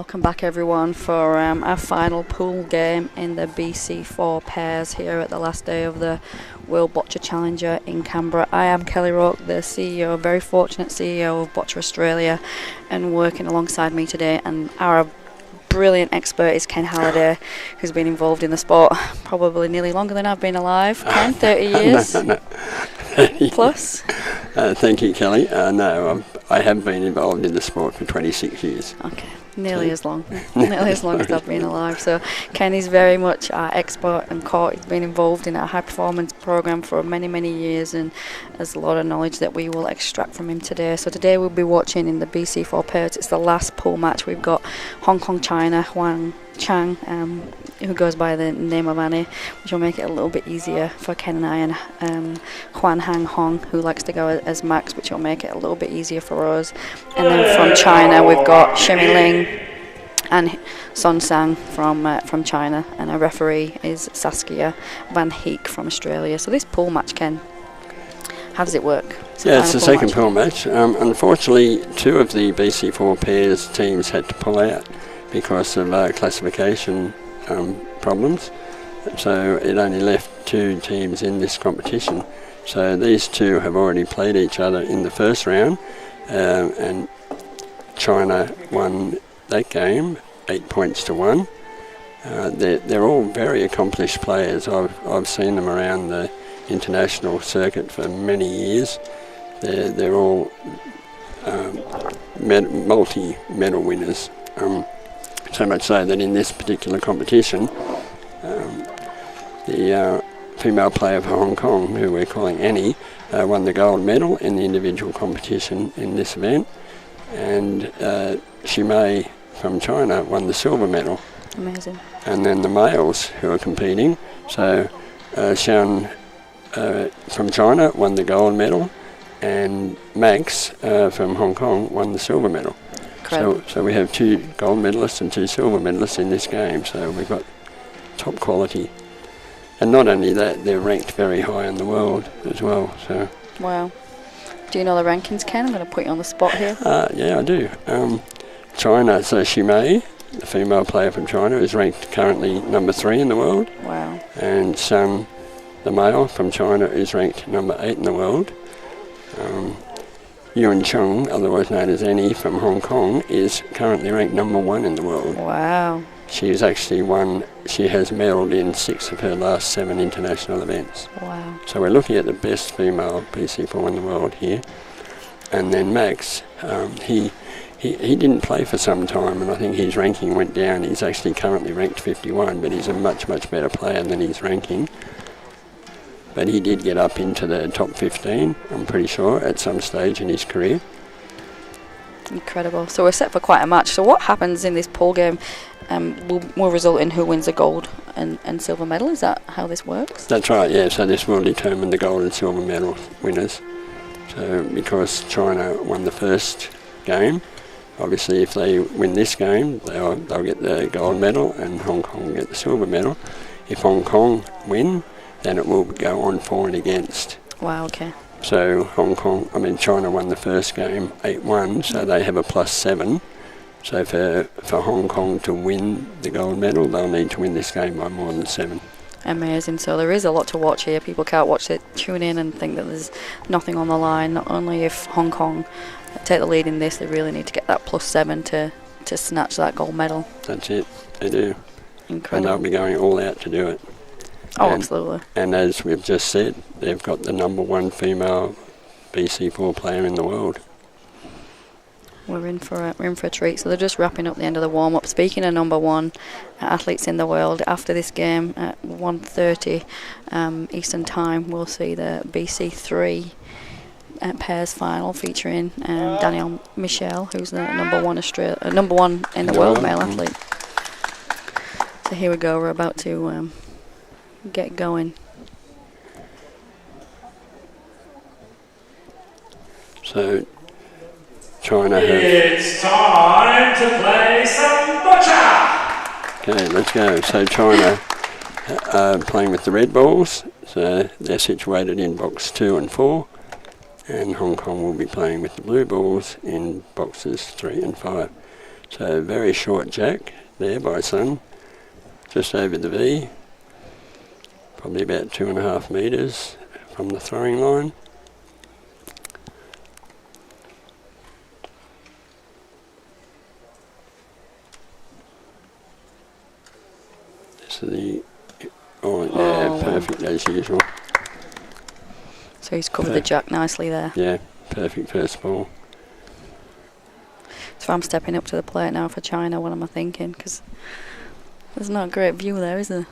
Welcome back everyone for our final pool game in the BC4 pairs here at the last day of the World Boccia Challenger in Canberra. I am Kelly Rourke, the CEO, very fortunate CEO of Boccia Australia, and working alongside me today, and our brilliant expert is Ken Halliday, who's been involved in the sport probably nearly longer than I've been alive. Ken, 30 years No. plus? Thank you, Kelly. No, I have been involved in the sport for 26 years. Okay, nearly as long as I've been alive. So Ken is very much our expert and he's been involved in our high performance program for many years, and there's a lot of knowledge that we will extract from him today. So today we'll be watching in the BC4 pairs. It's the last pool match. We've got Hong Kong, China, Huang Chang, who goes by the name of Annie, which will make it a little bit easier for Ken and I, and Huan Hang Hong, who likes to go as Max, which will make it a little bit easier for us. And then from China we've got Shimi Ling and Son Sang from China, and our referee is Saskia Van Heek from Australia. So this pool match, Ken, how does it work? It's the second pool match. Unfortunately, two of the BC4 pairs teams had to pull out because of classification problems. So it only left two teams in this competition. So these two have already played each other in the first round, and China won that game 8 points to 1. They're all very accomplished players. I've seen them around the international circuit for many years. They're all multi-medal winners. So much so that in this particular competition, the female player for Hong Kong, who we're calling Annie, won the gold medal in the individual competition in this event, and Shimei from China won the silver medal. Amazing. And then the males who are competing, so Xian from China won the gold medal, and Max from Hong Kong won the silver medal. So we have two gold medalists and two silver medalists in this game, so we've got top quality. And not only that, they're ranked very high in the world as well. So. Wow. Do you know the rankings, Ken? I'm going to put you on the spot here. Yeah, I do. China, so Shimei, the female player from China, is ranked currently number 3 in the world. Wow. And Sun, the male from China, is ranked number 8 in the world. Yuan Chung, otherwise known as Annie from Hong Kong, is currently ranked number 1 in the world. Wow. She has medalled in 6 of her last 7 international events. Wow. So we're looking at the best female BC4 in the world here. And then Max, he didn't play for some time, and I think his ranking went down. He's actually currently ranked 51, but he's a much better player than his ranking. But he did get up into the top 15, I'm pretty sure, at some stage in his career. Incredible. So we're set for quite a match. So what happens in this pool game will result in who wins the gold and silver medal? Is that how this works? That's right, yeah. So this will determine the gold and silver medal winners. So because China won the first game, obviously if they win this game, they'll get the gold medal, and Hong Kong will get the silver medal. If Hong Kong win, then it will go on for and against. Wow, okay. So China won the first game 8-1, so they have a +7. So for Hong Kong to win the gold medal, they'll need to win this game by more than 7. Amazing. So there is a lot to watch here. People can't watch it, tune in and think that there's nothing on the line. Not only if Hong Kong take the lead in this, they really need to get that +7 to snatch that gold medal. That's it, they do. Incredible. And they'll be going all out to do it. Oh, absolutely. And as we've just said, they've got the number 1 female BC4 player in the world. We're in for a treat. So they're just wrapping up the end of the warm-up. Speaking of number 1 athletes in the world, after this game at 1:30 Eastern Time, we'll see the BC3 pairs final featuring Danielle Michel, who's the number 1 in the world male athlete. So here we go. We're about to get going. So China It's time to play some boccia! Okay, let's go. So China are playing with the red balls, so they're situated in box 2 and 4, and Hong Kong will be playing with the blue balls in boxes 3 and 5. So very short jack there by Sun, just over the V, probably about 2.5 metres from the throwing line. So perfect as usual. So he's covered the jack nicely there. Yeah, perfect first ball. So I'm stepping up to the plate now for China. What am I thinking? Because there's not a great view there, is there,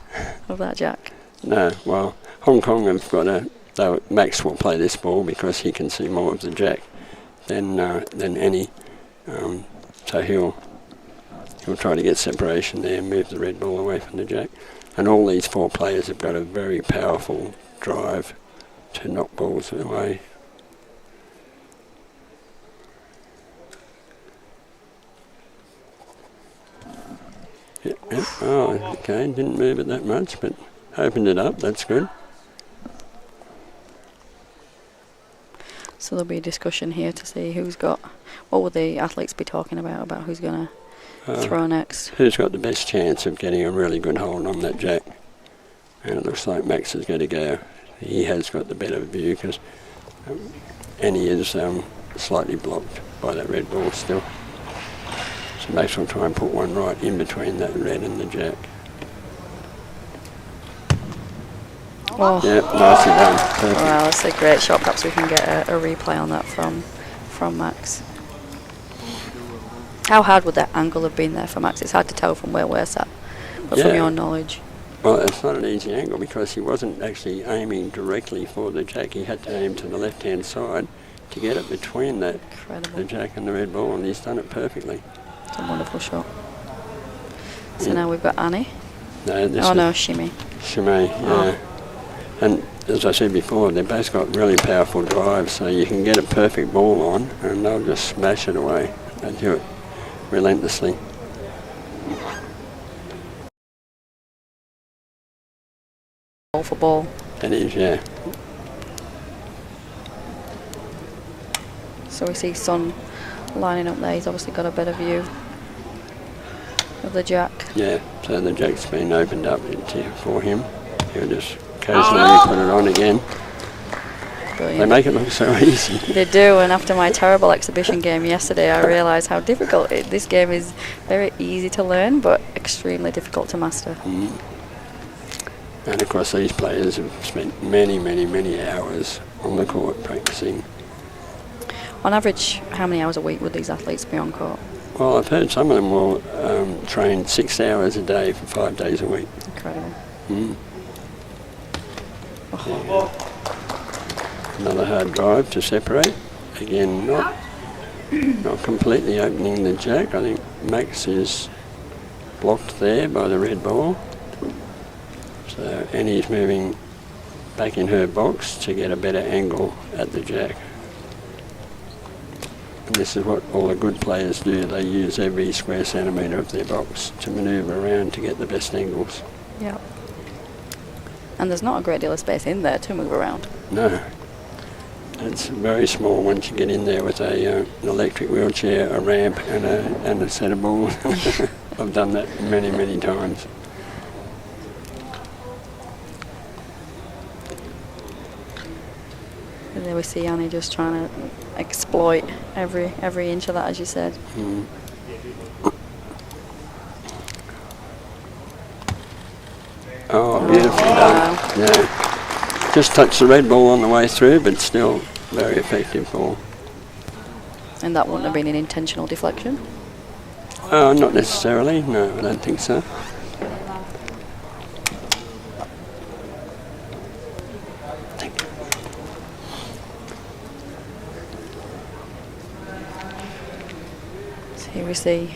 of that jack? No, well, Hong Kong have got Max will play this ball because he can see more of the jack than any. So he'll try to get separation there and move the red ball away from the jack. And all these 4 players have got a very powerful drive to knock balls away. Yeah. Oh, okay, didn't move it that much, but opened it up, that's good. So there'll be a discussion here to see what will the athletes be talking about who's going to throw next. Who's got the best chance of getting a really good hold on that jack? And it looks like Max is going to go. He has got the better view because Annie is slightly blocked by that red ball still. So Max will try and put one right in between that red and the jack. Oh. Yeah, nicely done. Perfect. Wow, that's a great shot. Perhaps we can get a replay on that from Max. How hard would that angle have been there for Max? It's hard to tell from where we're sat, but from your knowledge. Well, it's not an easy angle because he wasn't actually aiming directly for the jack. He had to aim to the left-hand side to get it between the jack and the red ball, and he's done it perfectly. It's a wonderful shot. So now we've got Annie. No, Shimmy. Shimmy, yeah. And as I said before, they've both got really powerful drives, so you can get a perfect ball on and they'll just smash it away. They do it relentlessly. Ball for ball. It is, yeah. So we see Son lining up there. He's obviously got a better view of the jack. Yeah, so the jack's been opened up for him. He'll just occasionally put it on again. Brilliant. They make it look so easy. They do, and after my terrible exhibition game yesterday, I realised how difficult this game is. Very easy to learn, but extremely difficult to master. Mm. And of course, these players have spent many, many, many hours on the court practicing. On average, how many hours a week would these athletes be on court? Well, I've heard some of them will train 6 hours a day for 5 days a week. Incredible. Mm. Yeah. Another hard drive to separate. Again, not completely opening the jack. I think Max is blocked there by the red ball. So Annie's moving back in her box to get a better angle at the jack. And this is what all the good players do. They use every square centimetre of their box to manoeuvre around to get the best angles. Yeah. And there's not a great deal of space in there to move around. No. It's very small once you get in there with an electric wheelchair, a ramp and a set of balls. I've done that many, many times. And there we see Annie just trying to exploit every inch of that, as you said. Mm. Oh, beautifully done. Yeah. Just touched the red ball on the way through, but still very effective ball. And that wouldn't have been an intentional deflection? Not necessarily. No, I don't think so. So here we see,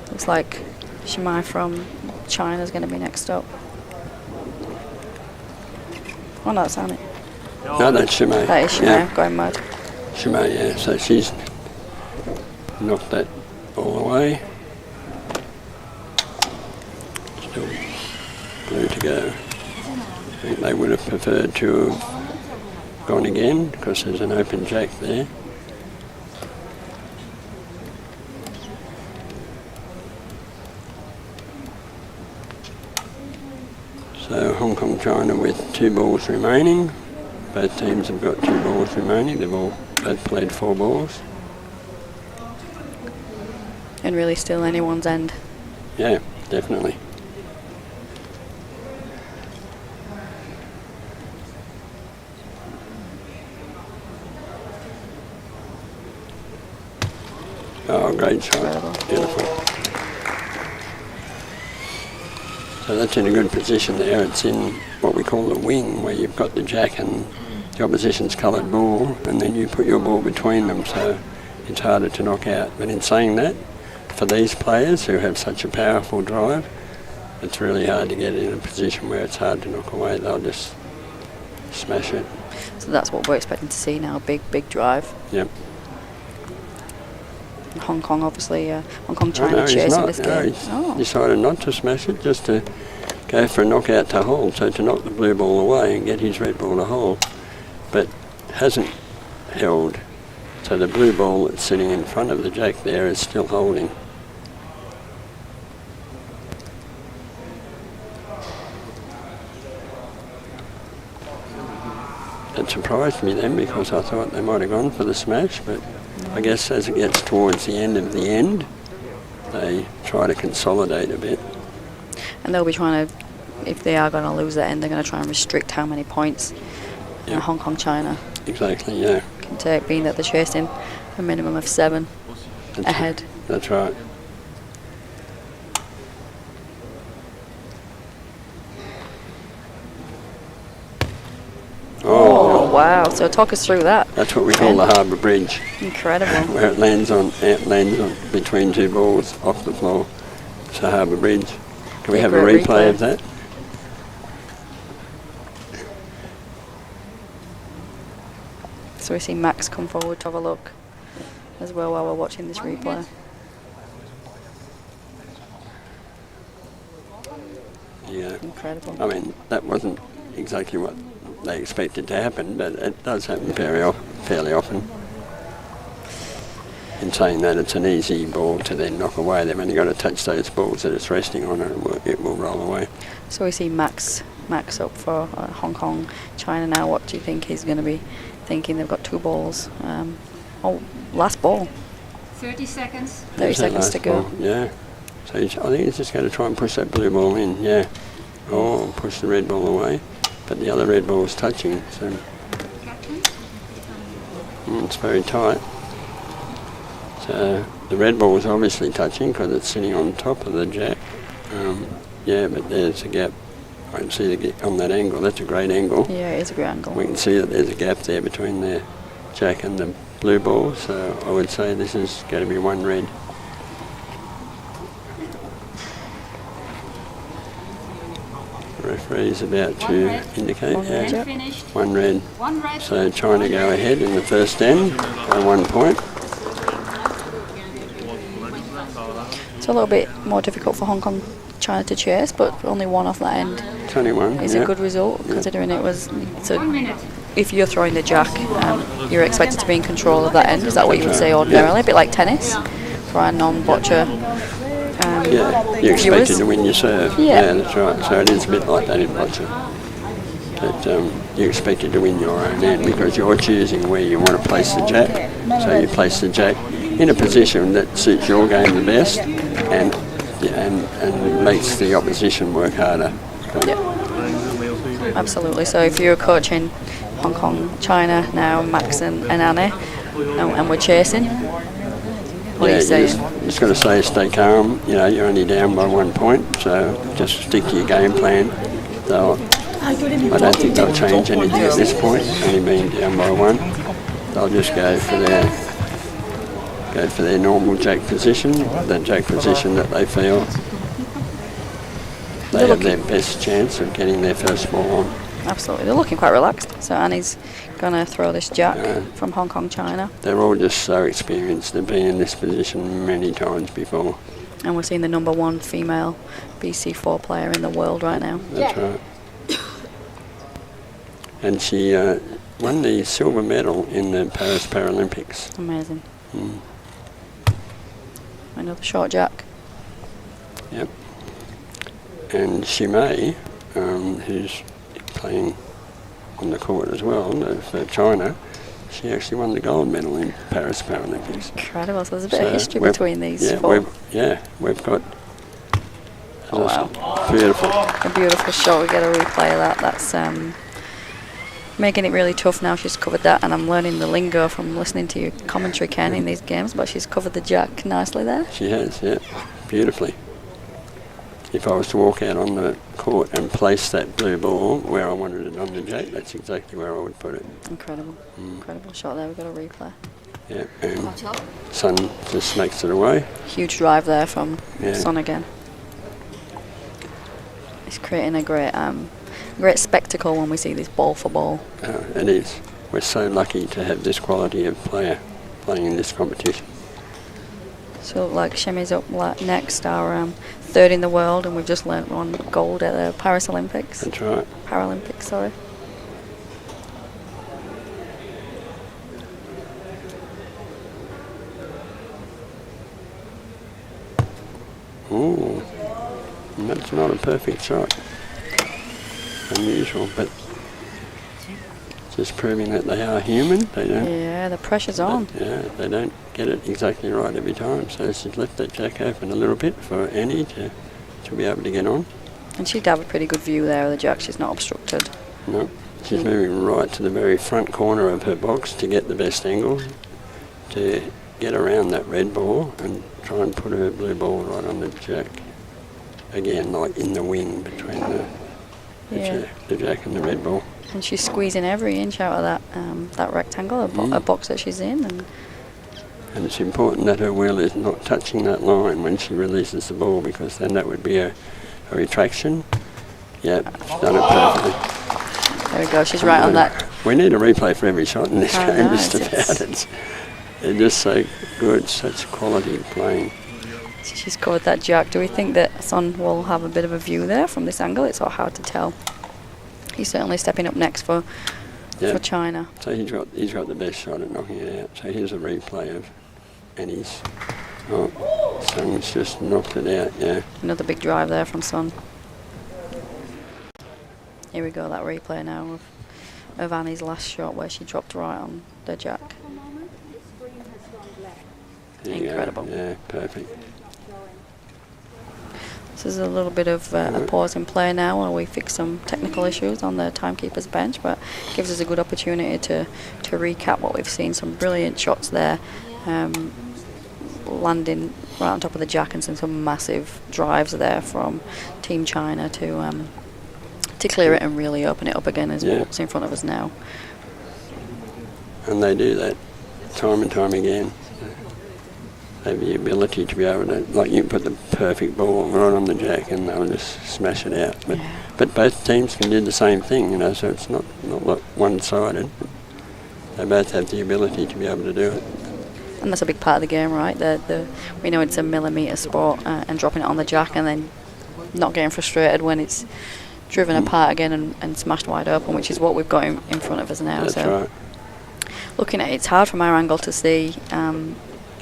looks like Shimai from China is going to be next up. Oh no, that's Annie. No, that's Shimai. That is Shimai, yeah. going mad. Shimai, yeah, so she's knocked that all away. Still blue to go. I think they would have preferred to have gone again because there's an open jack there. So Hong Kong, China with 2 balls remaining. Both teams have got 2 balls remaining. They've all both played 4 balls. And really still anyone's end. Yeah, definitely. Oh, great shot. Incredible. Beautiful. So that's in a good position there. It's in what we call the wing, where you've got the jack and the opposition's coloured ball, and then you put your ball between them, so it's harder to knock out. But in saying that, for these players who have such a powerful drive, it's really hard to get in a position where it's hard to knock away. They'll just smash it. So that's what we're expecting to see now, big drive. Yep. Hong Kong, obviously, Hong Kong, China chasing this game. He's decided not to smash it, just to go for a knockout to hold, so to knock the blue ball away and get his red ball to hold, but hasn't held. So the blue ball that's sitting in front of the jack there is still holding. It surprised me then, because I thought they might have gone for the smash, but I guess as it gets towards the end of the end, they try to consolidate a bit. And they'll be trying to, if they are going to lose that end, they're going to try and restrict how many points Hong Kong, China Exactly, yeah. can take, being that they're chasing a minimum of 7 ahead. That's right. Oh, wow. So talk us through that. That's what we call the harbour bridge. Incredible. Where it lands on between 2 balls off the floor. It's a harbour bridge. Can we have a replay of that? So we see Max come forward to have a look as well while we're watching this replay. Yeah. Incredible. I mean, that wasn't exactly what they expected to happen, but it does happen fairly often. In saying that, it's an easy ball to then knock away. They've only got to touch those balls that it's resting on, and it will roll away. So we see Max up for Hong Kong, China now. What do you think he's going to be thinking? They've got 2 balls. Last ball. 30 seconds. 30 seconds to go. Ball, yeah. So I think he's just going to try and push that blue ball in, yeah. Or push the red ball away. But the other red ball is touching, so it's very tight. So the red ball is obviously touching because it's sitting on top of the jack. Yeah, but there's a gap. I can see the gap on that angle. That's a great angle. Yeah, it is a great angle. We can see that there's a gap there between the jack and the blue ball. So I would say this is going to be 1 red. The referee is about to indicate, yeah, 1 red. So China go ahead in the first end by 1 point. It's a little bit more difficult for Hong Kong, China to chase, but only 1 off that end. 21. It's a good result, considering it was. So if you're throwing the jack, you're expected to be in control of that end. Is that what you would say ordinarily? A bit like tennis for our non-boccia. Yeah, you're expected to win your serve. Yeah, that's right. So it is a bit like that in boccia. But you're expected to win your own end because you're choosing where you want to place the jack. So you place the jack in a position that suits your game the best and makes the opposition work harder. Yeah, absolutely. So if you're coaching Hong Kong, China now, Max and Annie, and we're chasing, what are you saying? Just got to say, stay calm. You know, you're only down by 1 point, so just stick to your game plan. I don't think they'll change anything at this point, only being down by 1. They'll just go for their normal jack position, the jack position that they feel they have their best chance of getting their first ball on. Absolutely, they're looking quite relaxed. So Annie's going to throw this jack from Hong Kong, China. They're all just so experienced. They've been in this position many times before. And we're seeing the number 1 female BC4 player in the world right now. That's right. And she won the silver medal in the Paris Paralympics. Amazing. Another short jack. Yep. And she may who's playing on the court as well, for China, she actually won the gold medal in Paris Paralympics. Incredible. So there's a bit of history between these yeah, four. We've got wow. Beautiful. A beautiful shot. We get a replay of that. That's making it really tough now. She's covered that, and I'm learning the lingo from listening to your commentary, Ken, in these games, but she's covered the jack nicely there. She has, yeah, beautifully. If I was to walk out on the court and place that blue ball where I wanted it on the jack, that's exactly where I would put it. Incredible. Incredible shot there. We've got a replay. Yeah, and Sun just smacks it away. Huge drive there from Sun again. It's creating a great spectacle when we see this ball for ball. It is. We're so lucky to have this quality of player playing in this competition. So like Shemi's up next, our third in the world, and we've just learnt one gold at the Paris Olympics. That's right. Paralympics, sorry. Ooh, and that's not a perfect shot. Unusual, but just proving that they are human. They don't. Yeah, the pressure's on. They don't get it exactly right every time. So she's left that jack open a little bit for Annie to be able to get on. And she'd have a pretty good view there of the jack. She's not obstructed. No, she's moving right to the very front corner of her box to get the best angle, to get around that red ball and try and put her blue ball right on the jack. Again, like in the wing between the jack and the red ball. And she's squeezing every inch out of that rectangle, a box that she's in. And it's important that her wheel is not touching that line when she releases the ball, because then that would be a retraction. Yeah, she's done it perfectly. There we go, she's right on that. We need a replay for every shot in this game, just about it. They're just so good, such quality playing. She's covered that jack. Do we think that Son will have a bit of a view there from this angle? It's all hard to tell. He's certainly stepping up next for China. So he's got the best shot at knocking it out. So here's a replay of Annie's. Son's just knocked it out, yeah. Another big drive there from Son. Here we go, that replay now of Annie's last shot where she dropped right on the jack. Incredible. Yeah, perfect. This is a little bit of a pause in play now while we fix some technical issues on the timekeeper's bench, but gives us a good opportunity to recap what we've seen. Some brilliant shots there, landing right on top of the jack, and some massive drives there from Team China to clear it and really open it up again as what's in front of us now. And they do that time and time again. They have the ability to be able to, like, you can put the perfect ball right on the jack and they'll just smash it out. But both teams can do the same thing, so it's not like one-sided. They both have the ability to be able to do it. And that's a big part of the game, right? We know it's a millimetre sport, and dropping it on the jack and then not getting frustrated when it's driven apart again and smashed wide open, which is what we've got in front of us now. That's right. Looking at it, it's hard from our angle to see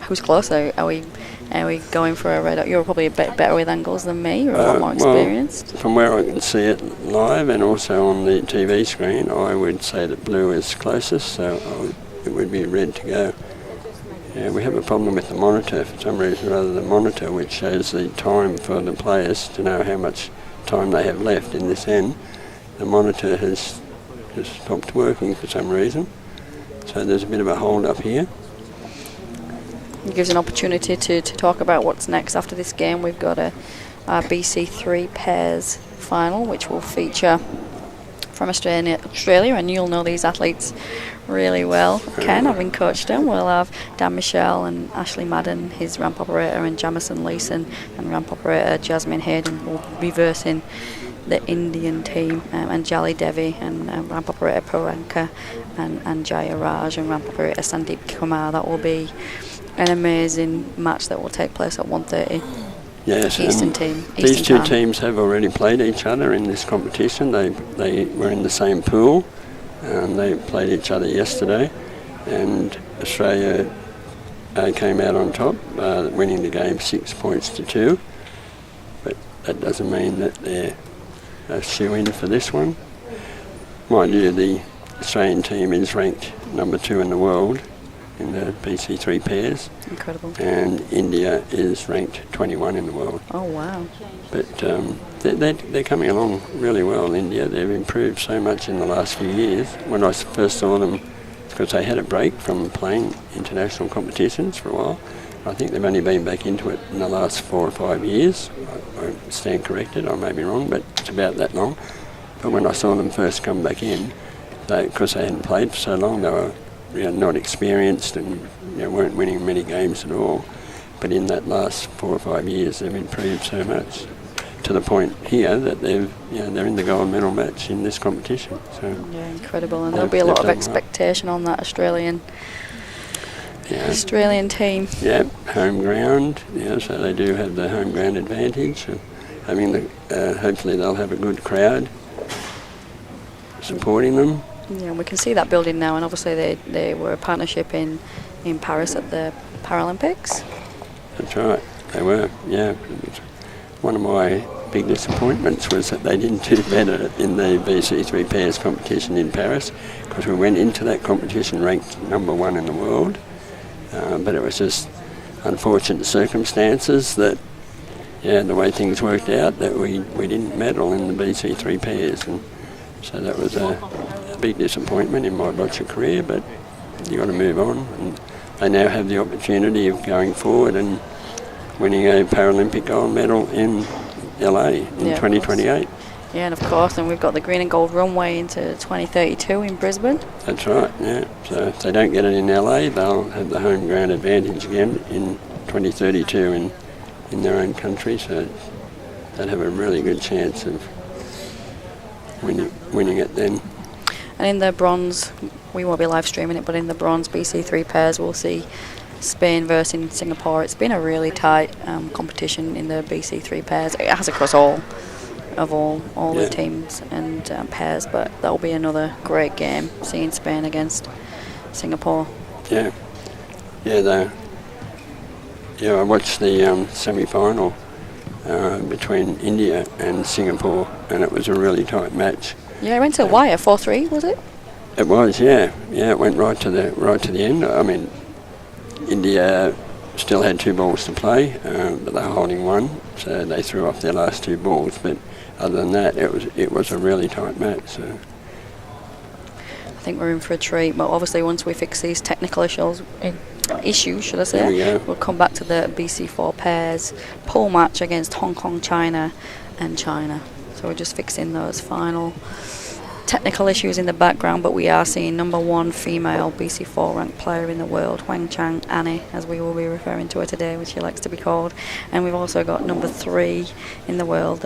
who's closer. Are we going for a red? You're probably a bit better with angles than me. You're a lot more experienced. Well, from where I can see it live and also on the TV screen, I would say that blue is closest, so it would be red to go. Yeah, we have a problem with the monitor for some reason, rather than the monitor, which shows the time for the players to know how much time they have left in this end. The monitor has stopped working for some reason, so there's a bit of a hold up here. It gives an opportunity to talk about what's next after this game. We've got a BC3 pairs final, which will feature from Australia, and you'll know these athletes really well. Ken, having coached them, we'll have Dan Michelle and Ashley Madden, his ramp operator, and Jamison Leeson and ramp operator Jasmine Hayden will be versing the Indian team, and Jali Devi and ramp operator Puranka and Jaya Raj and ramp operator Sandeep Kumar. That will be an amazing match that will take place at 1:30. Yes, These two teams have already played each other in this competition. They were in the same pool, and they played each other yesterday, and Australia came out on top, winning the game 6 points to 2. But that doesn't mean that they're a shoe-in for this one. Mind you, the Australian team is ranked number 2 in the world in the BC3 pairs. Incredible. And India is ranked 21 in the world. Oh, wow. But they're coming along really well, India. They've improved so much in the last few years. When I first saw them, because they had a break from playing international competitions for a while, I think they've only been back into it in the last 4 or 5 years. I stand corrected, I may be wrong, but it's about that long. But when I saw them first come back in, because they hadn't played for so long, they were not experienced and weren't winning many games at all. But in that last 4 or 5 years, they've improved so much to the point here that they're in the gold medal match in this competition. So yeah, incredible, and there'll be a lot of expectation on that Australian team. Yeah, home ground. Yeah, so they do have the home ground advantage. Hopefully they'll have a good crowd supporting them. Yeah, we can see that building now, and obviously they were a partnership in Paris at the Paralympics. That's right, they were, yeah. One of my big disappointments was that they didn't do better in the BC3 pairs competition in Paris, because we went into that competition ranked number 1 in the world, but it was just unfortunate circumstances that, the way things worked out, that we didn't medal in the BC3 pairs, and so that was a big disappointment in my boccia career, but you got to move on, and they now have the opportunity of going forward and winning a Paralympic gold medal in LA in 2028. Yeah, and of course, and we've got the green and gold runway into 2032 in Brisbane. That's right, yeah. So if they don't get it in LA, they'll have the home ground advantage again in 2032 in their own country, so they'd have a really good chance of winning it then. And in the bronze, we won't be live streaming it, but in the bronze BC3 pairs, we'll see Spain versus Singapore. It's been a really tight competition in the BC3 pairs. It has across all the teams and pairs, but that'll be another great game, seeing Spain against Singapore. Yeah, I watched the semi-final between India and Singapore, and it was a really tight match. Yeah, it went to the wire, 4-3, was it? It was, yeah. It went right to the end. I mean, India still had 2 balls to play, but they were holding 1, so they threw off their last 2 balls. But other than that, it was a really tight match. So I think we're in for a treat. But obviously, once we fix these technical issues, should I say, we'll come back to the BC4 pairs pool match against Hong Kong, China, and China. So we're just fixing those final technical issues in the background, but we are seeing number 1 female BC4 ranked player in the world, Huang Chang Annie, as we will be referring to her today, which she likes to be called. And we've also got number 3 in the world,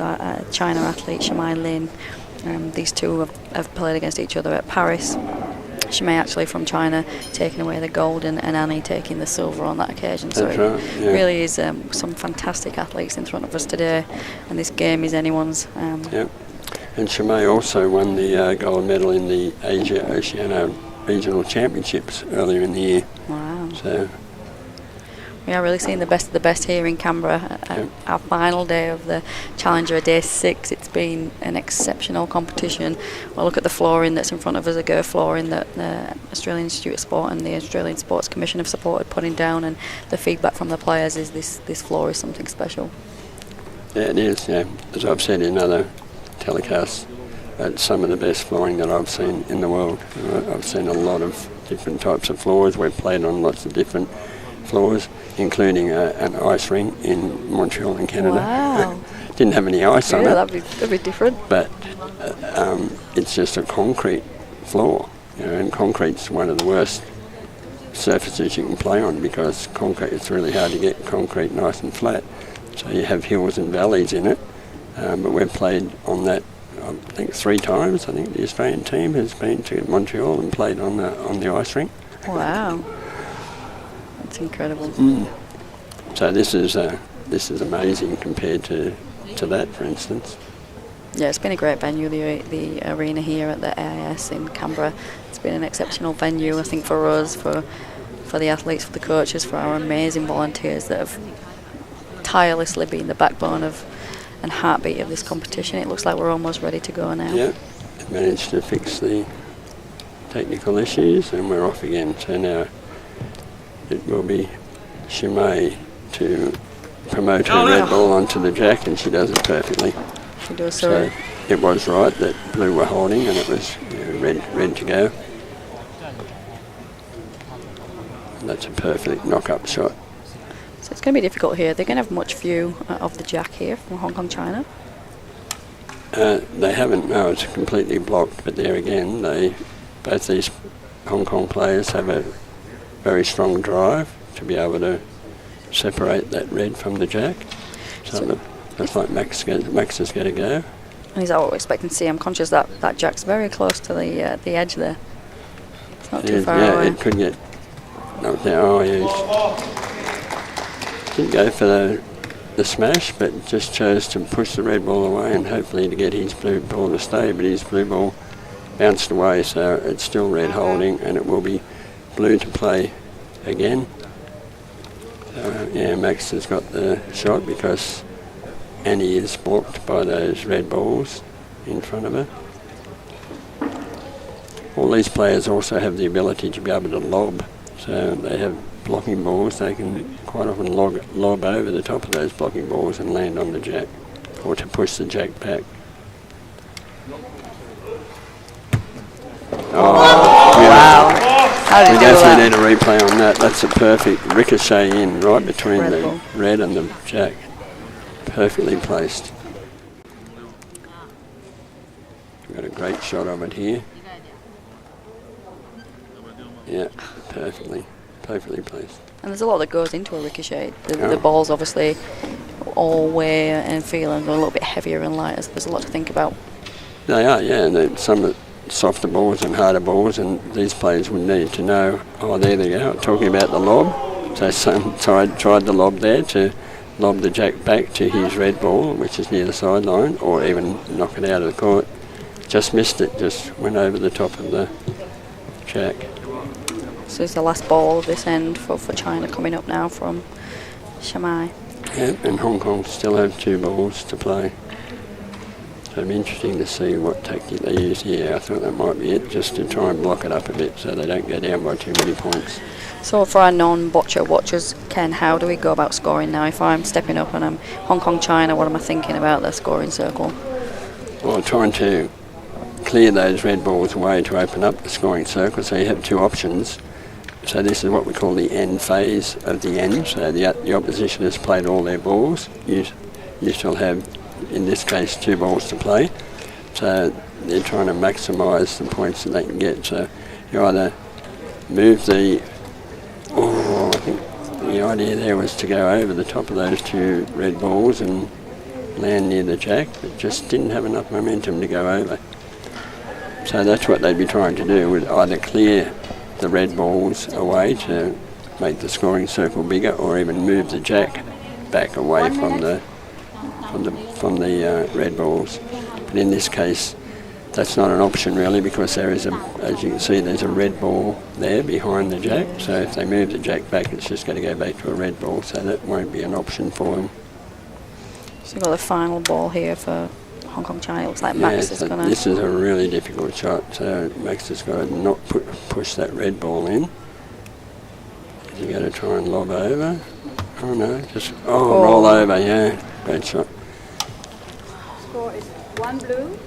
China athlete Shamai Lin. These two have played against each other at Paris. Shamai actually from China taking away the gold, and Annie taking the silver on that occasion. So it really is some fantastic athletes in front of us today, and this game is anyone's. And Shamai also won the gold medal in the Asia-Oceania Regional Championships earlier in the year. Wow. So we are really seeing the best of the best here in Canberra. Our final day of the Challenger, day 6. It's been an exceptional competition. Well, look at the flooring that's in front of us, a GER flooring that the Australian Institute of Sport and the Australian Sports Commission have supported putting down, and the feedback from the players is this floor is something special. Yeah, it is, yeah. As I've said in other telecasts, it's some of the best flooring that I've seen in the world. I've seen a lot of different types of floors. We've played on lots of different floors, including an ice ring in Montreal in Canada. Wow. Didn't have any ice on it. That'd be different. But it's just a concrete floor, and concrete's one of the worst surfaces you can play on, because concrete, it's really hard to get concrete nice and flat. So you have hills and valleys in it. But we've played on that, I think 3 times. I think the Australian team has been to Montreal and played on the ice rink. Wow, that's incredible. So this is amazing compared to that, for instance. Yeah, it's been a great venue. The arena here at the AIS in Canberra. It's been an exceptional venue, I think, for us, for the athletes, for the coaches, for our amazing volunteers that have tirelessly been the backbone of and heartbeat of this competition. It looks like we're almost ready to go now. Yeah, managed to fix the technical issues and we're off again. So now it will be Shimei to promote her red ball onto the jack, and she does it perfectly. She does. So it was right that blue were holding and it was red to go. And that's a perfect knock-up shot. So it's going to be difficult here. They're going to have much view of the jack here from Hong Kong, China. They haven't, no, it's completely blocked, but there again, both these Hong Kong players have a very strong drive to be able to separate that red from the jack. So looks like Max is going to go. And is that what we're expecting to see? I'm conscious that that jack's very close to the edge there. It's not too far away. Yeah, it could get knocked down. Oh, yeah. Didn't go for the smash, but just chose to push the red ball away and hopefully to get his blue ball to stay. But his blue ball bounced away, so it's still red holding, and it will be blue to play again. Yeah, Max has got the shot because Annie is blocked by those red balls in front of her. All these players also have the ability to be able to lob, so they have blocking balls. They can quite often lob over the top of those blocking balls and land on the jack, or to push the jack back. Oh, wow. How did we you do definitely that? need a replay on that. That's a perfect ricochet in right between the Incredible. red and the jack. Perfectly placed. We've got a great shot of it here. Yeah, perfectly placed. And there's a lot that goes into a ricochet. The balls obviously all weigh and feel and are a little bit heavier and lighter, so there's a lot to think about. They are, yeah, and some softer balls and harder balls, and these players would need to know, oh, there they go, talking about the lob. So some tried the lob there to lob the jack back to his red ball, which is near the sideline, or even knock it out of the court. Just missed it, just went over the top of the jack. So it's the last ball of this end for China coming up now from Shamai. Yeah, and Hong Kong still have 2 balls to play. So it'll be interesting to see what tactic they use here. I thought that might be it, just to try and block it up a bit so they don't go down by too many points. So for our non-boccia watchers, Ken, how do we go about scoring now? If I'm stepping up and I'm Hong Kong, China, what am I thinking about the scoring circle? Well, trying to clear those red balls away to open up the scoring circle, so you have 2 options. So this is what we call the end phase of the end. So the opposition has played all their balls. You still have, in this case, 2 balls to play. So they're trying to maximise the points that they can get. So you either move the... Oh, I think the idea there was to go over the top of those 2 red balls and land near the jack, but just didn't have enough momentum to go over. So that's what they'd be trying to do, would either clear the red balls away to make the scoring circle bigger, or even move the jack back away from the red balls. But in this case, that's not an option really, because there is as you can see, there's a red ball there behind the jack. So if they move the jack back, it's just going to go back to a red ball. So that won't be an option for them. So we've got the final ball here for Hong Kong, China. It looks like Max is going to... This is a really difficult shot, so Max has got to not push that red ball in. Is he going to try and lob over? Oh no, just roll over, yeah. Great shot. Score is 1 blue.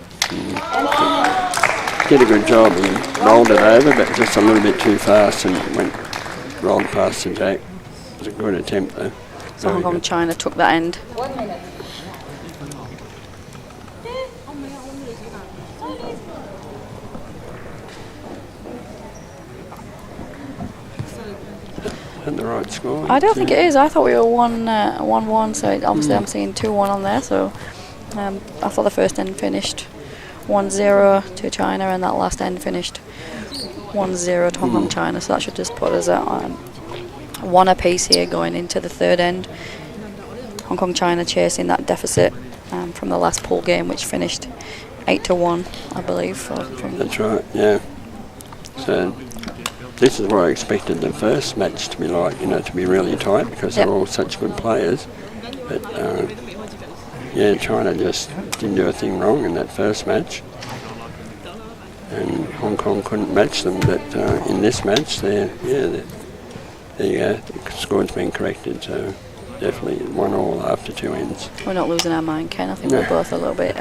Did a good job. He rolled it over, but just a little bit too fast and rolled past the jack. It was a good attempt though. So Hong Kong, China took that end. 1 minute. And the right score. I don't think it is. I thought we were 1-1, so obviously I'm seeing 2-1 on there. So I thought the first end finished 1-0 to China, and that last end finished 1-0 to Hong Kong, China. So that should just put us at 1 apiece here going into the third end. Hong Kong, China chasing that deficit from the last pool game, which finished 8-1, I believe. That's right. Yeah. So this is what I expected the first match to be like, to be really tight, because they're all such good players. But yeah, China just didn't do a thing wrong in that first match. And Hong Kong couldn't match them, but in this match, there you go, the score's been corrected, so definitely 1-1 after 2 ends. We're not losing our mind, Ken. I think we're both a little bit.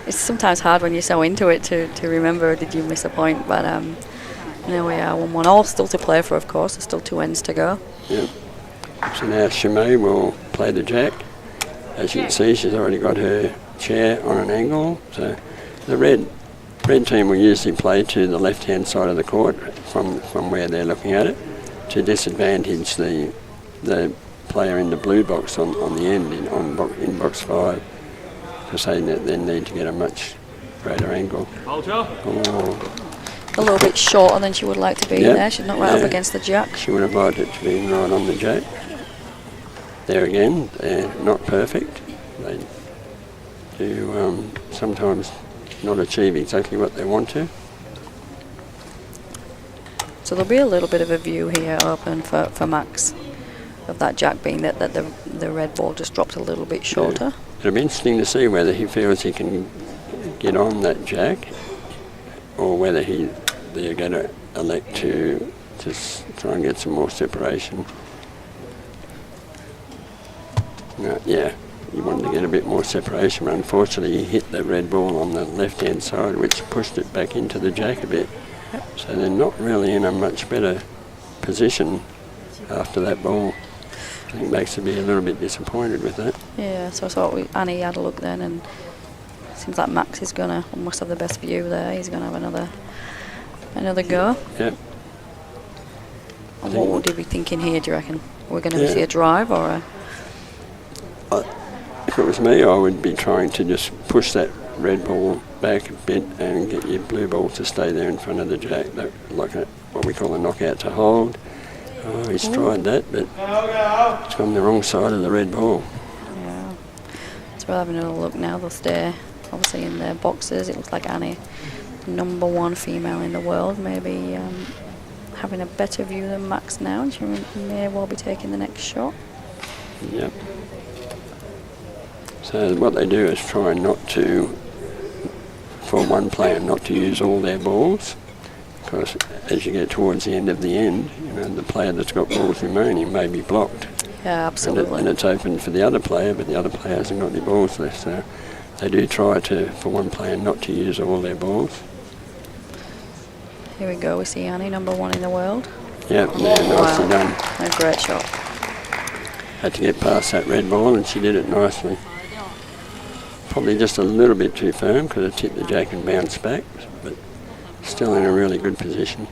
It's sometimes hard when you're so into it to remember, did you miss a point? But there we are, 1-1. All still to play for, of course. There's still 2 ends to go. Yep. So now Chimay will play the jack. As you can see, she's already got her chair on an angle. So the red team will usually play to the left-hand side of the court from where they're looking at it, to disadvantage the player in the blue box on the end in box 5, because they then need to get a much greater angle. A little bit shorter than she would like to be there. She's not right up against the jack. She would have liked it to be right on the jack. There again, they're not perfect. They do sometimes not achieve exactly what they want to. So there'll be a little bit of a view here open for Max of that jack, being that the red ball just dropped a little bit shorter. It'll be interesting to see whether he feels he can get on that jack, or whether they're going to elect to just try and get some more separation. Yeah, he wanted to get a bit more separation, but unfortunately he hit the red ball on the left-hand side, which pushed it back into the jack a bit. So they're not really in a much better position after that ball. I think Max would be a little bit disappointed with that. Yeah, so I thought Annie had a look then, and it seems like Max is going to almost have the best view there. He's going to have another go. Yep. And what would he be thinking here, do you reckon? We're going to see a drive or a... If it was me, I would be trying to just push that red ball back a bit and get your blue ball to stay there in front of the jack, like what we call a knockout to hold. Oh, he's tried that, but it's on the wrong side of the red ball. Yeah. So we're having a look now. They'll stay obviously in their boxes. It looks like Annie, #1 female in the world, maybe having a better view than Max now, and she may well be taking the next shot. Yep. So what they do is try not to, for one player, not to use all their balls, because as you get towards the end of the end, the player that's got balls remaining may be blocked. Yeah, absolutely. And it's open for the other player, but the other player hasn't got any balls left. So they do try for one player not to use all their balls. Here we go. We see Annie, #1 in the world. Yep, nicely done. A great shot. Had to get past that red ball, and she did it nicely. Probably just a little bit too firm because it hit the jack and bounced back, but still in a really good position.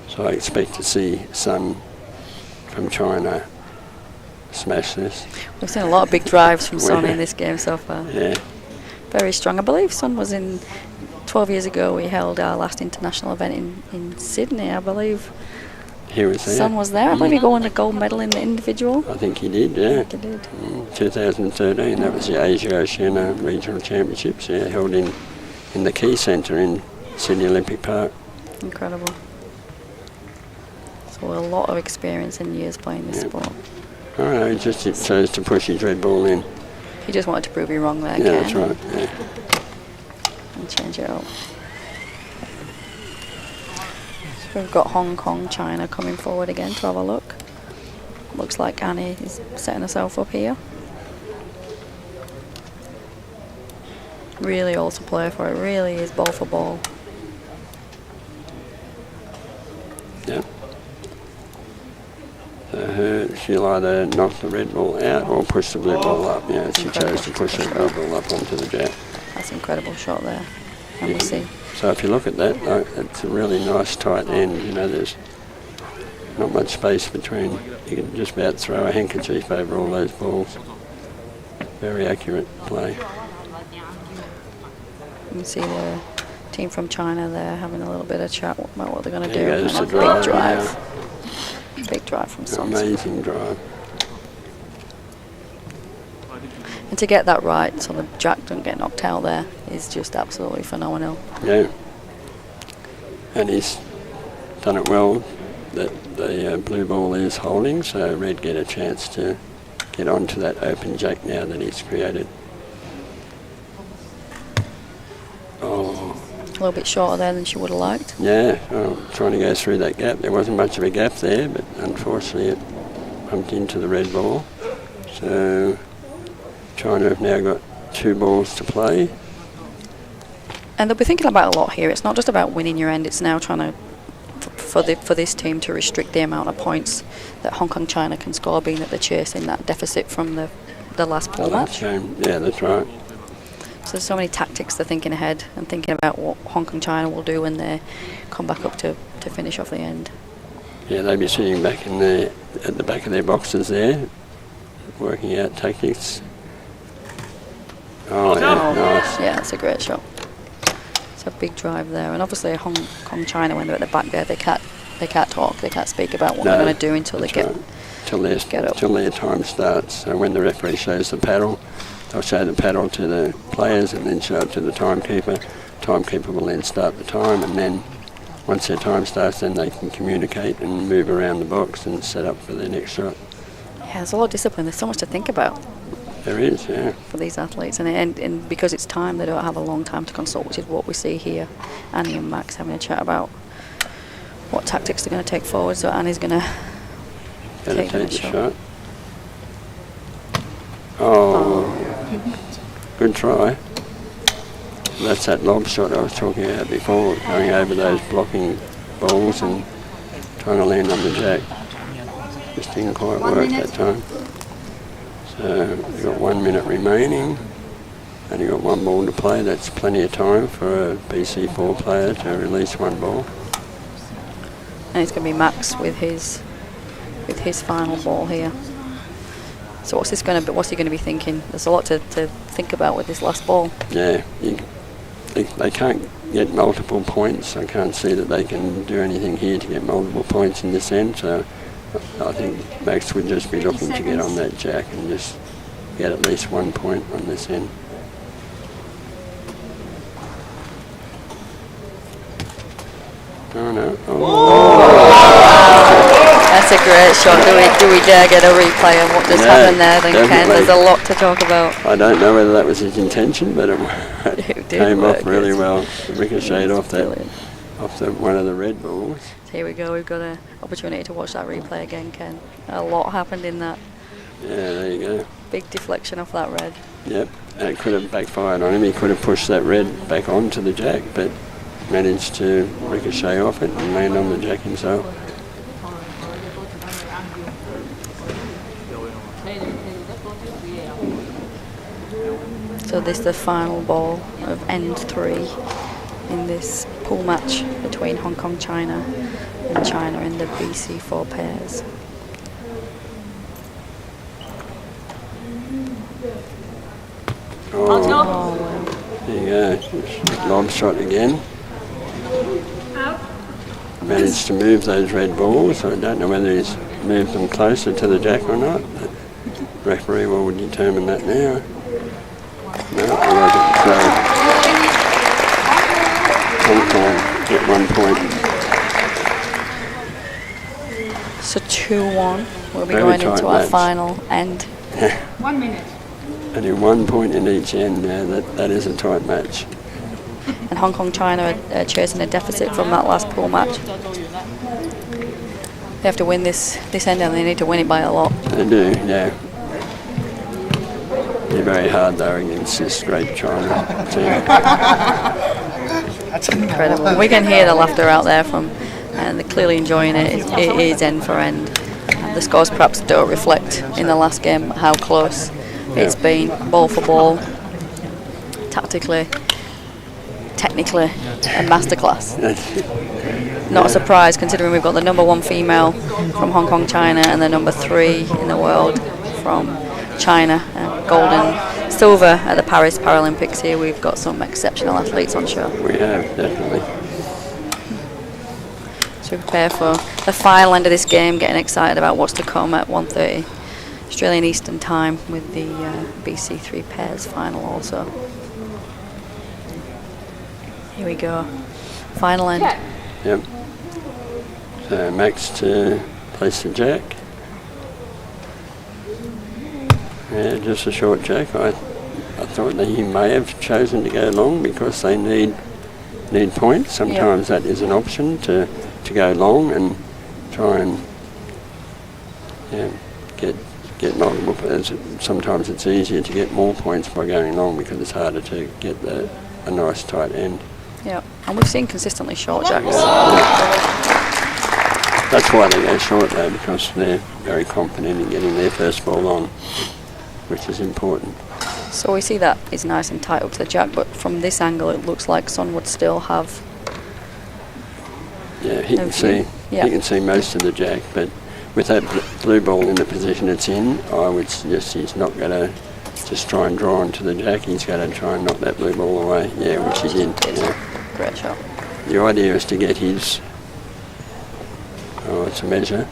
So I expect to see Sun from China smash this. We've seen a lot of big drives from Sun in this game so far. Yeah. Very strong. I believe Sun was in 12 years ago. We held our last international event in Sydney, I believe. He was there. Sun was there. I believe he won a gold medal in the individual. I think he did, yeah. I think he did. 2013, that was the Asia Oceania Regional Championships, held in the Key Centre in Sydney Olympic Park. Incredible. So a lot of experience in years playing this sport. I don't know, he just chose to push his red ball in. He just wanted to prove you wrong there, Yeah, Ken. that's right, yeah. And change it up. We've got Hong Kong, China coming forward again to have a look. Looks like Annie is setting herself up here. Really all to play for. It really is ball for ball. Yeah. So she'll either knock the red ball out or push the blue ball up. Yeah, she chose to push the blue ball up onto the jack. That's an incredible shot there. And we see. So if you look at that, it's a really nice tight end. There's not much space between. You can just about throw a handkerchief over all those balls. Very accurate play. You can see the team from China there having a little bit of chat about what they're going to do. There goes and the a big drive. drive. Big drive from Sun. Amazing drive. And to get that right so the jack doesn't get knocked out there is just absolutely phenomenal. Yeah. And he's done it well that the blue ball is holding, so red get a chance to get onto that open jack now that he's created. Oh. A little bit shorter there than she would have liked. Yeah, trying to go through that gap. There wasn't much of a gap there, but unfortunately it bumped into the red ball. So China have now got 2 balls to play. And they'll be thinking about a lot here. It's not just about winning your end. It's now trying to, for this team to restrict the amount of points that Hong Kong China can score, being that they're chasing that deficit from the last pool match. Yeah, that's right. So there's so many tactics they're thinking ahead and thinking about what Hong Kong China will do when they come back up to finish off the end. Yeah, they'll be sitting back at the back of their boxes there, working out tactics. Oh, yeah, nice. Yeah, that's a great shot. It's a big drive there, and obviously Hong Kong China, when they're at the back there, they can't talk, they can't speak about what they're going to do until they get up. Till their time starts. So when the referee shows the paddle, they'll show the paddle to the players and then show it to the timekeeper. Timekeeper will then start the time, and then once their time starts, then they can communicate and move around the box and set up for their next shot. Yeah, there's a lot of discipline. There's so much to think about. There is, yeah. For these athletes, and because it's time, they don't have a long time to consult, which is what we see here. Annie and Max having a chat about what tactics they're going to take forward. So Annie's going to take the shot. Oh, good try. That's that lob shot I was talking about before, going over those blocking balls and trying to land on the jack. Just didn't quite work that time. So we've got 1 minute remaining, and you've got 1 ball to play. That's plenty of time for a BC4 player to release 1 ball. And it's going to be Max with his final ball here. So what's he going to be thinking? There's a lot to think about with this last ball. Yeah, they can't get multiple points. I can't see that they can do anything here to get multiple points in this end. So I think Max would just be looking to get on that jack and just get at least 1 point on this end. Oh no. That's a great shot. Do we dare get a replay of what just happened there then, definitely. Ken? There's a lot to talk about. I don't know whether that was his intention, but it came off really well. It ricocheted off one of the red balls. Here we go, we've got an opportunity to watch that replay again, Ken. A lot happened in that. Yeah, there you go. Big deflection off that red. Yep, and it could have backfired on him. He could have pushed that red back onto the jack, but managed to ricochet off it and land on the jack himself. So this is the final ball of end 3 in this pool match between Hong Kong China and China in the BC4 pairs. Oh, there you go. Just lob shot again. Managed to move those red balls. I don't know whether he's moved them closer to the jack or not. The referee will determine that now. No, it wasn't. So Hong Kong get 1 point. So 2-1. We'll be Very going tight into our match. final end. 1 minute. Only 1 point in each end now. That is a tight match. And Hong Kong China are chasing a deficit from that last pool match. They have to win this end, and they need to win it by a lot. They do, yeah. They're very hard though against this great China team. That's incredible. We can hear the laughter out there and they're clearly enjoying it. It is end for end. And the scores perhaps don't reflect in the last game how close it's been, ball for ball, tactically, technically, a masterclass. Not a surprise considering we've got the number 1 female from Hong Kong, China, and the number 3 in the world from China, gold and silver at the Paris Paralympics. Here we've got some exceptional athletes on show. We have, definitely. So we prepare for the final end of this game, getting excited about what's to come at 1:30 Australian Eastern Time with the BC3 pairs final also. Here we go. Final end. Yep. So Max to place the jack. Yeah, just a short jack. I thought that he may have chosen to go long because they need points. Sometimes that is an option to go long and try and get multiple. Sometimes it's easier to get more points by going long because it's harder to get a nice tight end. Yeah, and we've seen consistently short jacks. That's why they go short though, because they're very confident in getting their first ball on, which is important. So we see that is nice and tight up to the jack, but from this angle it looks like Son would still have. Yeah, he can see. Yeah. He can see most of the jack, but with that blue ball in the position it's in, I would suggest he's not going to just try and draw onto the jack. He's going to try and knock that blue ball away. Yeah, which he did. Yeah. Great shot. The idea is to get his. Oh, it's a measure.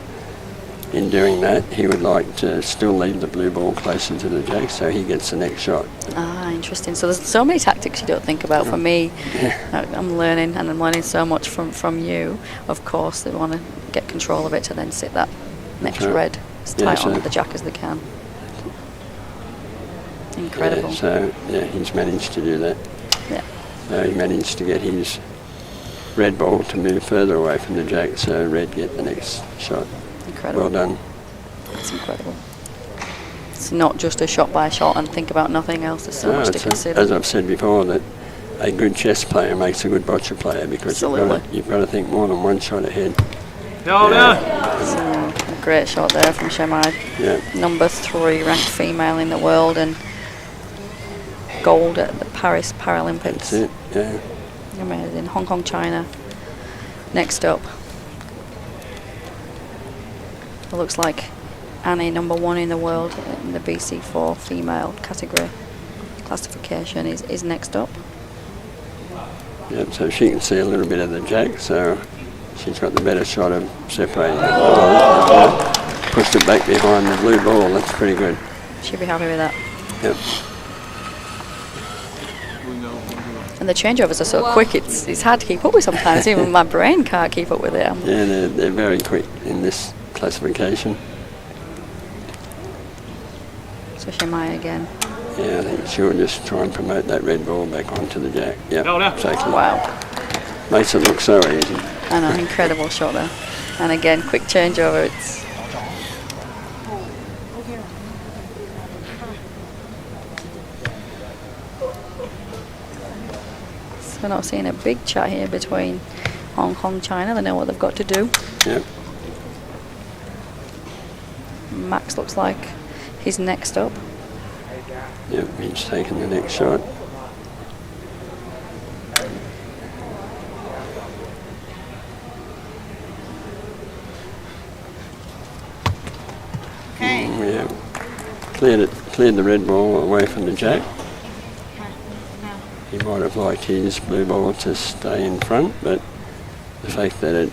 In doing that, he would like to still leave the blue ball closer to the jack, so he gets the next shot. Ah, interesting. So there's so many tactics you don't think about. For me, I'm learning, and I'm learning so much from you. Of course, they want to get control of it to then sit that next red as tight onto the jack as they can. Incredible. He's managed to do that. Yeah. So he managed to get his red ball to move further away from the jack, so red get the next shot. Incredible. Well done. It's incredible. It's not just a shot by shot and think about nothing else. There's so much to consider. As I've said before, that a good chess player makes a good boccia player because you've got to think more than one shot ahead. So, a great shot there from Shemai. Yeah. Number 3 ranked female in the world and gold at the Paris Paralympics. That's it, yeah. Amazing. Hong Kong, China. Next up. It looks like Annie, number 1 in the world in the BC4 female category classification, is next up. Yep, so she can see a little bit of the jack, so she's got the better shot of separating the ball. Pushed it back behind the blue ball, that's pretty good. She'll be happy with that. Yep. And the changeovers are so quick, it's hard to keep up with sometimes. Even my brain can't keep up with it. Yeah, they're very quick in this classification. So Shemai again. Yeah, I think she'll just try and promote that red ball back onto the jack. Yeah, exactly. Wow. Makes it look so easy. I know, incredible shot there. And again, quick changeover. So we're not seeing a big chat here between Hong Kong, China. They know what they've got to do. Yep. Max looks like he's next up. Yep, he's taking the next shot. Yeah, cleared the red ball away from the jack. He might have liked his blue ball to stay in front, but the fact that it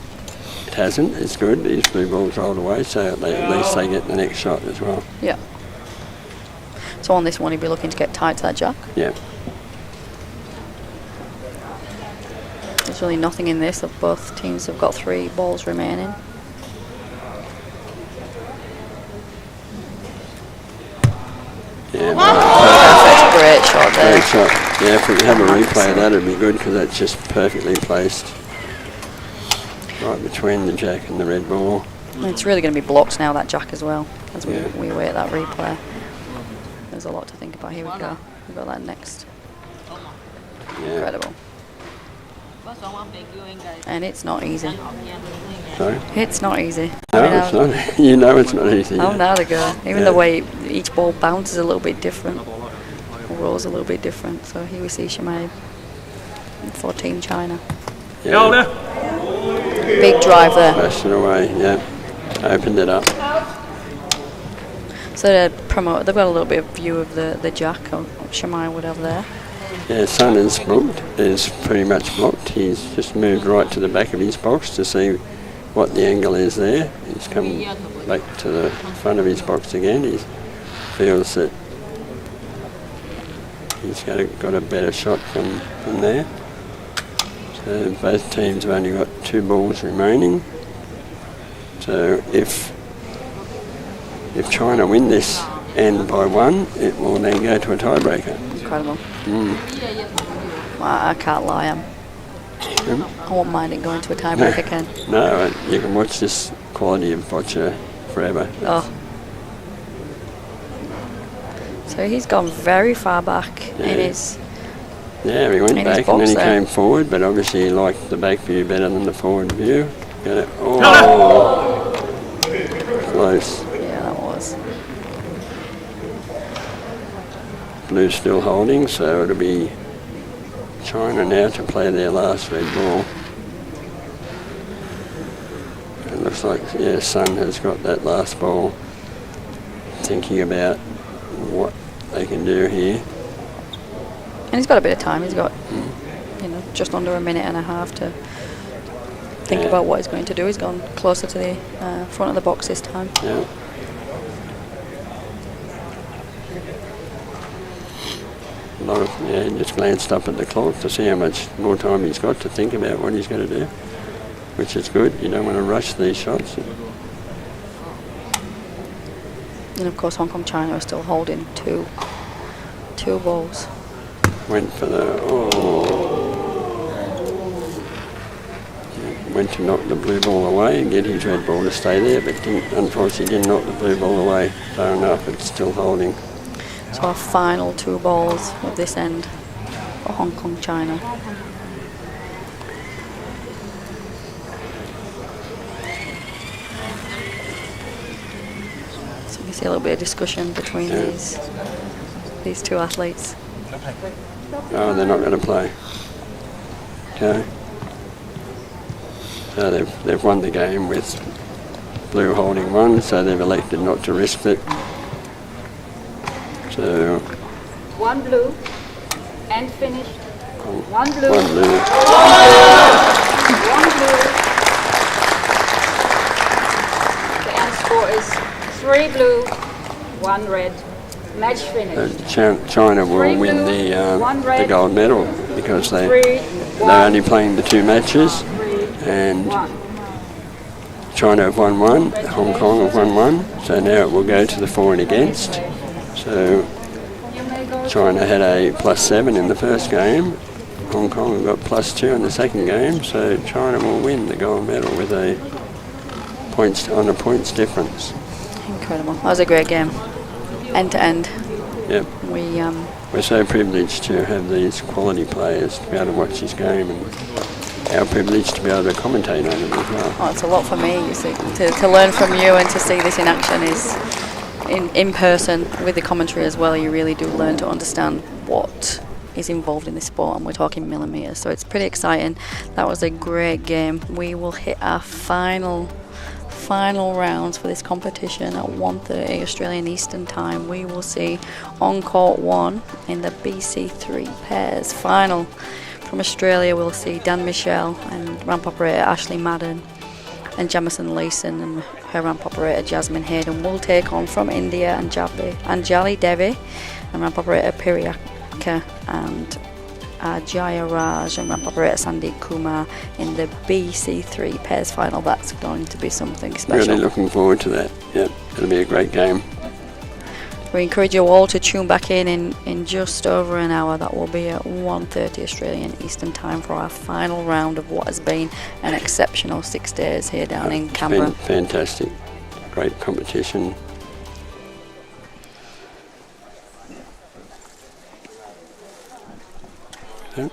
hasn't is good. His blue ball's rolled away, so at least they get the next shot as well. Yeah. So on this one, he'd be looking to get tight to that jack. Yeah. There's really nothing in this. Both teams have got 3 balls remaining. Yeah. Perfect, great shot there. Great shot. Yeah, if we could have a replay of that, it'd be good because that's just perfectly placed right between the jack and the red ball. And it's really going to be blocked now, that jack as well, as we wait that replay. There's a lot to think about. Here we go. We've got that next. Yeah. Incredible. And it's not easy. Sorry? It's not easy. No, it's not. You know it's not easy. Oh, now to go. Even the way each ball bounces a little bit different, rolls a little bit different. So here we see Shemai for Team China. Yeah. Big drive there. Flashed it away, yeah. Opened it up. So to promote, they've got a little bit of view of the jack Shemai would have there. Yeah, Sun is blocked, is pretty much blocked. He's just moved right to the back of his box to see what the angle is there. He's come back to the front of his box again. He feels that he's got a better shot from there. So both teams have only got 2 balls remaining. So if China win this end by 1, it will then go to a tiebreaker. Incredible. Well, I can't lie, I won't mind it going to a tiebreaker, Ken. No, you can watch this quality of boccia forever. Oh. So he's gone very far back in his... Yeah, he went in back his and then he box there. came forward, but obviously he liked the back view better than the forward view. Got it. Oh, close. Yeah, that was. Blue's still holding, so it'll be China now to play their last red ball. It looks like, yeah, Sun has got that last ball, thinking about what they can do here. And he's got a bit of time. He's got, just under a minute and a half to think about what he's going to do. He's gone closer to the front of the box this time. Yeah. He just glanced up at the clock to see how much more time he's got to think about what he's going to do, which is good. You don't want to rush these shots. And of course, Hong Kong China are still holding two balls. Went for the went to knock the blue ball away and get his red ball to stay there, but unfortunately didn't knock the blue ball away far enough. It's still holding. So our final 2 balls of this end for Hong Kong China. So you can see a little bit of discussion between these 2 athletes. Oh, they're not going to play. Okay. So they've won the game with blue holding 1, so they've elected not to risk it. So 1 blue and finished. 1 blue. 1 blue. 1 blue. The end score is 3 blue, 1 red. Match finished. China will win the gold medal because they're only playing the 2 matches, and China have won 1, Hong Kong have won 1, so now it will go to the for and against. So China had a +7 in the first game, Hong Kong have got +2 in the second game, so China will win the gold medal with a points difference. Incredible. That was a great game. End to end. Yep. We're so privileged to have these quality players to be able to watch this game, and our privilege to be able to commentate on it as well. Oh, it's a lot for me, you see, to learn from you and to see this in action is in person with the commentary as well. You really do learn to understand what is involved in this sport, and we're talking millimetres, so it's pretty exciting. That was a great game. We will hit our final rounds for this competition at 1:30 Australian Eastern Time. We will see on court 1 in the BC3 pairs final. From Australia, we'll see Dan Michelle and ramp operator Ashley Madden, and Jamison Leeson and her ramp operator Jasmine Hayden will take on from India Anjali Devi and ramp operator Piriyaka and Jaya Raj and ramp operator Sandeep Kumar in the BC3 pairs final. That's going to be something special. Really looking forward to that. Yep, it'll be a great game. We encourage you all to tune back in just over an hour. That will be at 1:30 Australian Eastern Time for our final round of what has been an exceptional 6 days here down in Canberra. It's been fantastic. Great competition. Okay.